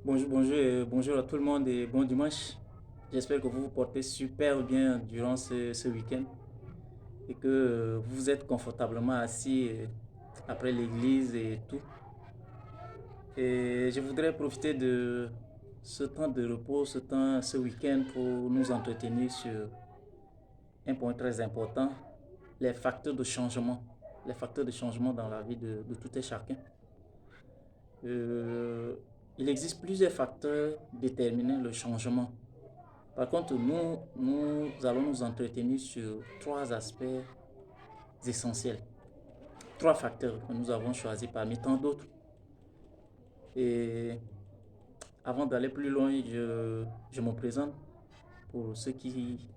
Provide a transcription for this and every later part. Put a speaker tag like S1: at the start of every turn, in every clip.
S1: Bonjour à tout le monde et bon dimanche. J'espère que vous vous portez super bien durant ce week-end et que vous êtes confortablement assis après l'église et tout. Et je voudrais profiter de ce temps de repos, ce week-end pour nous entretenir sur un point très important, les facteurs de changement. Les facteurs de changement dans la vie de tout et chacun. Euh, il existe plusieurs facteurs déterminant le changement. Par contre, nous allons nous entretenir sur trois aspects essentiels, trois facteurs que nous avons choisis parmi tant d'autres. Et avant d'aller plus loin, je me présente pour ceux qui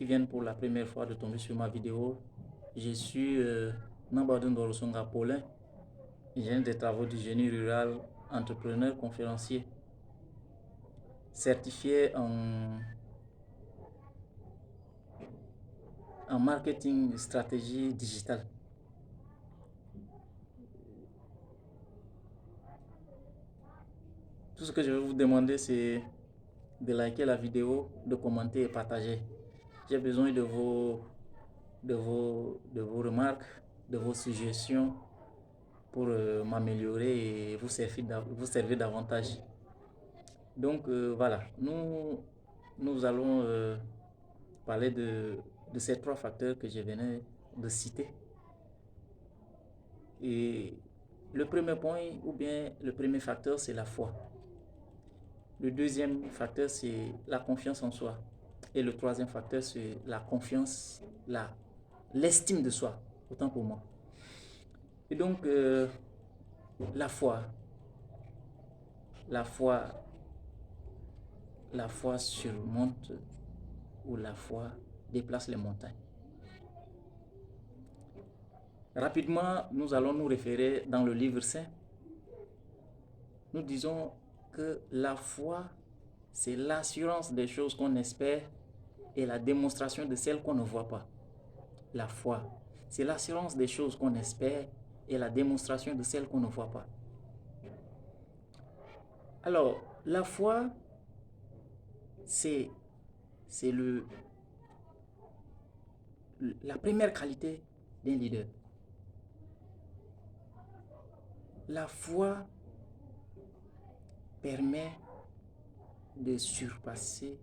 S1: viennent pour la première fois de tomber sur ma vidéo. Je suis Nambadou Ndorosonga Paulin, ingénieur des travaux du génie rural, entrepreneur, conférencier, certifié en marketing stratégie digitale. Tout ce que je vais vous demander, c'est de liker la vidéo, de commenter et partager. J'ai besoin de vos remarques, de vos suggestions pour m'améliorer et vous servir davantage. Donc voilà, nous allons parler de ces trois facteurs que je venais de citer. Et le premier point, ou bien le premier facteur, c'est la foi. Le deuxième facteur, c'est la confiance en soi. Et le troisième facteur, c'est la confiance, l'estime de soi, autant pour moi. Et donc, la foi, la foi, la foi surmonte ou la foi déplace les montagnes. Rapidement, nous allons nous référer dans le livre saint. Nous disons que la foi, c'est l'assurance des choses qu'on espère et la démonstration de celles qu'on ne voit pas. La foi, c'est l'assurance des choses qu'on espère et la démonstration de celles qu'on ne voit pas. Alors, la foi, c'est la première qualité d'un leader. La foi permet de surpasser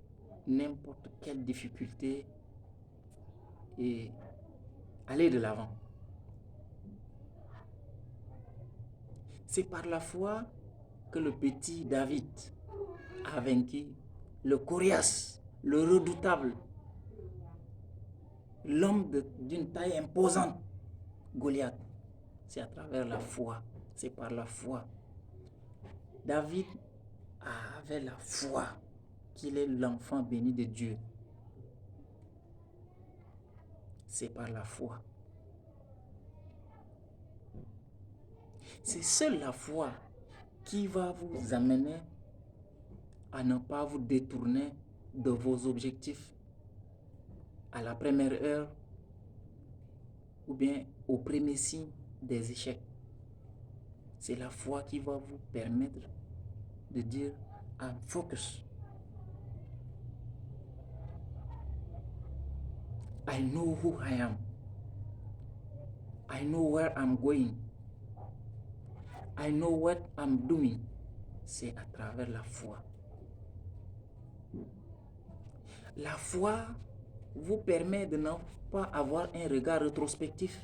S1: n'importe quelle difficulté et aller de l'avant. C'est par la foi que le petit David a vaincu le coriace, le redoutable, l'homme d'une taille imposante, Goliath. C'est à travers la foi, c'est par la foi. David avait la foi qu'il est l'enfant béni de Dieu. C'est par la foi. C'est seule la foi qui va vous amener à ne pas vous détourner de vos objectifs à la première heure ou bien au premier signe des échecs. C'est la foi qui va vous permettre de dire I'm focus. I know who I am. I know where I'm going. I know what I'm doing. C'est à travers la foi. La foi vous permet de ne pas avoir un regard rétrospectif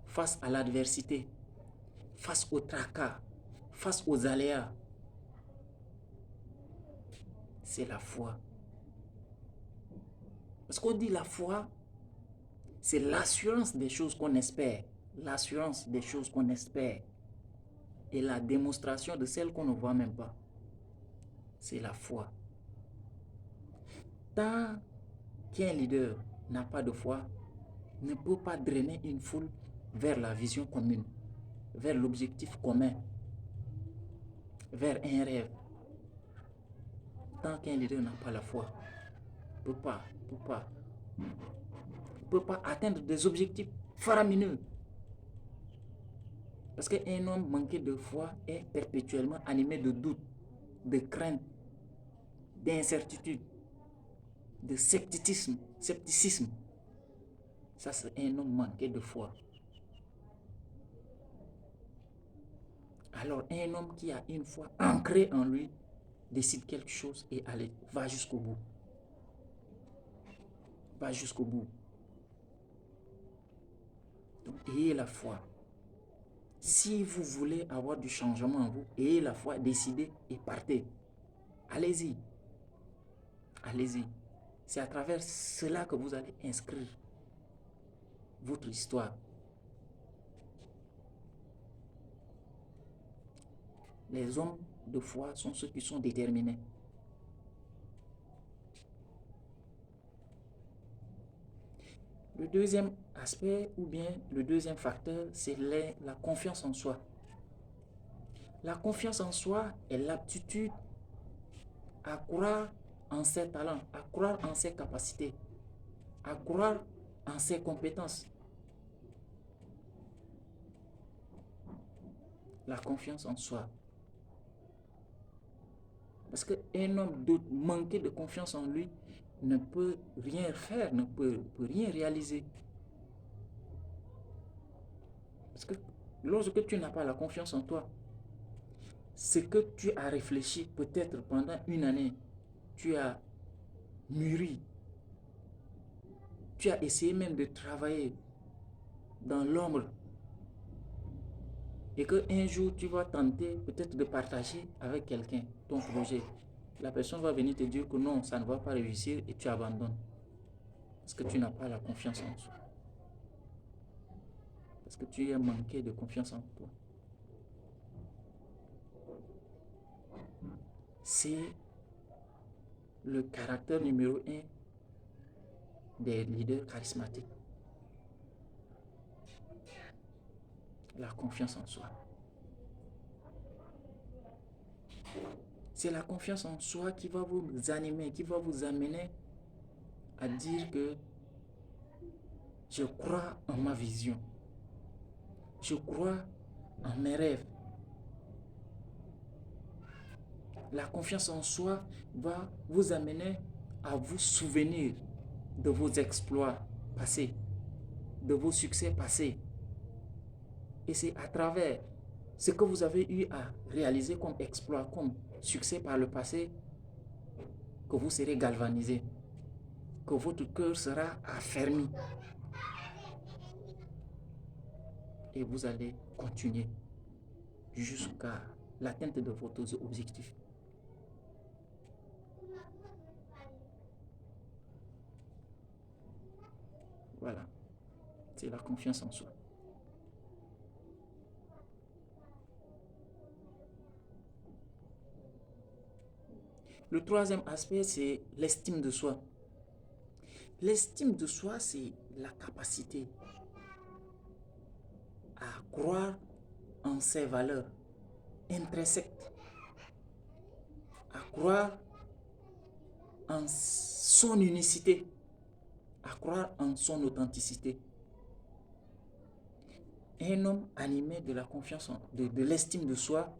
S1: face à l'adversité, face au tracas, face aux aléas. C'est la foi. Parce qu'on dit la foi, c'est l'assurance des choses qu'on espère. L'assurance des choses qu'on espère. Et la démonstration de celles qu'on ne voit même pas. C'est la foi. Tant qu'un leader n'a pas de foi, ne peut pas drainer une foule vers la vision commune, vers l'objectif commun, vers un rêve. Tant qu'un leader n'a pas la foi, ne peut pas atteindre des objectifs faramineux. Parce qu'un homme manqué de foi est perpétuellement animé de doute, de crainte, d'incertitude, de scepticisme. Ça, c'est un homme manqué de foi. Alors, un homme qui a une foi ancrée en lui décide quelque chose et allez, va jusqu'au bout. Va jusqu'au bout. Donc, ayez la foi. Si vous voulez avoir du changement en vous, ayez la foi, décidez et partez. Allez-y. Allez-y. C'est à travers cela que vous allez inscrire votre histoire. Les hommes de foi sont ceux qui sont déterminés. Le deuxième aspect ou bien le deuxième facteur, c'est la confiance en soi. La confiance en soi est l'aptitude à croire en ses talents, à croire en ses capacités, à croire en ses compétences. La confiance en soi. Parce qu'un homme manqué de confiance en lui ne peut rien faire, ne peut rien réaliser. Parce que lorsque tu n'as pas la confiance en toi, ce que tu as réfléchi peut-être pendant une année, tu as mûri, tu as essayé même de travailler dans l'ombre et qu'un jour tu vas tenter peut-être de partager avec quelqu'un ton projet. La personne va venir te dire que non, ça ne va pas réussir et tu abandonnes. Parce que tu n'as pas la confiance en toi. Parce que tu es manqué de confiance en toi. C'est le caractère numéro 1 des leaders charismatiques. La confiance en soi. C'est la confiance en soi qui va vous animer, qui va vous amener à dire que je crois en ma vision. Je crois en mes rêves. La confiance en soi va vous amener à vous souvenir de vos exploits passés, de vos succès passés. Et c'est à travers ce que vous avez eu à réaliser comme exploit, comme succès par le passé, que vous serez galvanisé, que votre cœur sera affermi. Et vous allez continuer jusqu'à l'atteinte de vos objectifs. Voilà, c'est la confiance en soi. Le troisième aspect, c'est l'estime de soi. L'estime de soi, c'est la capacité à croire en ses valeurs intrinsèques, à croire en son unicité, à croire en son authenticité. Un homme animé de la confiance, de l'estime de soi,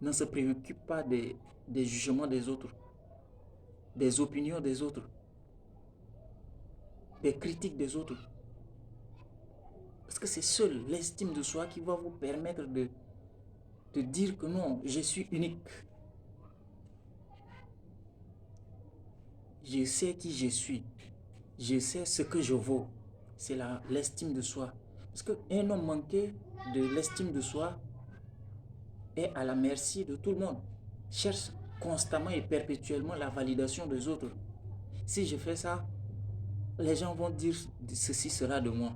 S1: ne se préoccupe pas des jugements des autres, des opinions des autres, des critiques des autres. Parce que c'est seul l'estime de soi qui va vous permettre de dire que non, je suis unique. Je sais qui je suis. Je sais ce que je vaux. C'est l'estime de soi. Parce qu'un homme manqué de l'estime de soi est à la merci de tout le monde. Cherche constamment et perpétuellement la validation des autres. Si je fais ça, les gens vont dire ceci sera de moi.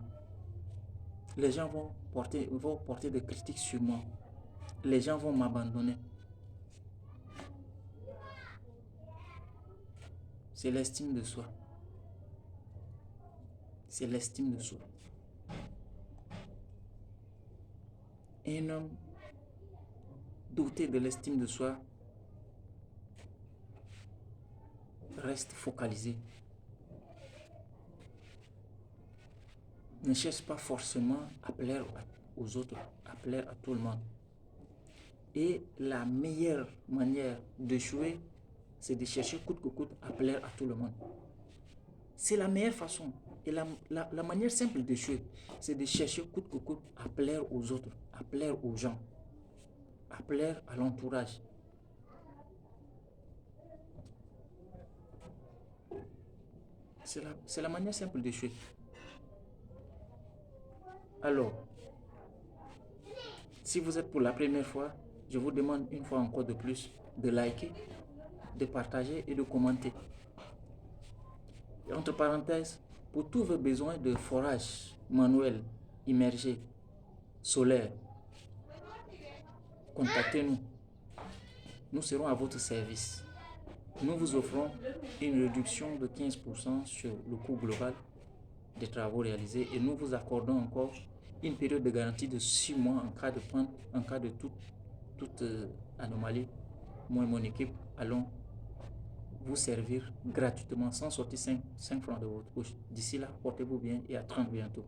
S1: Les gens vont porter des critiques sur moi. Les gens vont m'abandonner. C'est l'estime de soi. C'est l'estime de soi. Un homme doté de l'estime de soi reste focalisé. Ne cherche pas forcément à plaire aux autres, à plaire à tout le monde. Et la meilleure manière d'échouer, c'est de chercher coûte que coûte à plaire à tout le monde. C'est la meilleure façon. Et la manière simple d'échouer, c'est de chercher coûte que coûte à plaire aux autres, à plaire aux gens, à plaire à l'entourage. C'est la manière simple d'échouer. Alors, si vous êtes pour la première fois, je vous demande une fois encore de plus de liker, de partager et de commenter. Et entre parenthèses, pour tous vos besoins de forage manuel, immergé, solaire, contactez-nous. Nous serons à votre service. Nous vous offrons une réduction de 15% sur le coût global des travaux réalisés et nous vous accordons encore une période de garantie de 6 mois en cas de panne, en cas de toute anomalie. Moi et mon équipe allons vous servir gratuitement sans sortir 5 francs de votre poche. D'ici là, portez-vous bien et à très bientôt.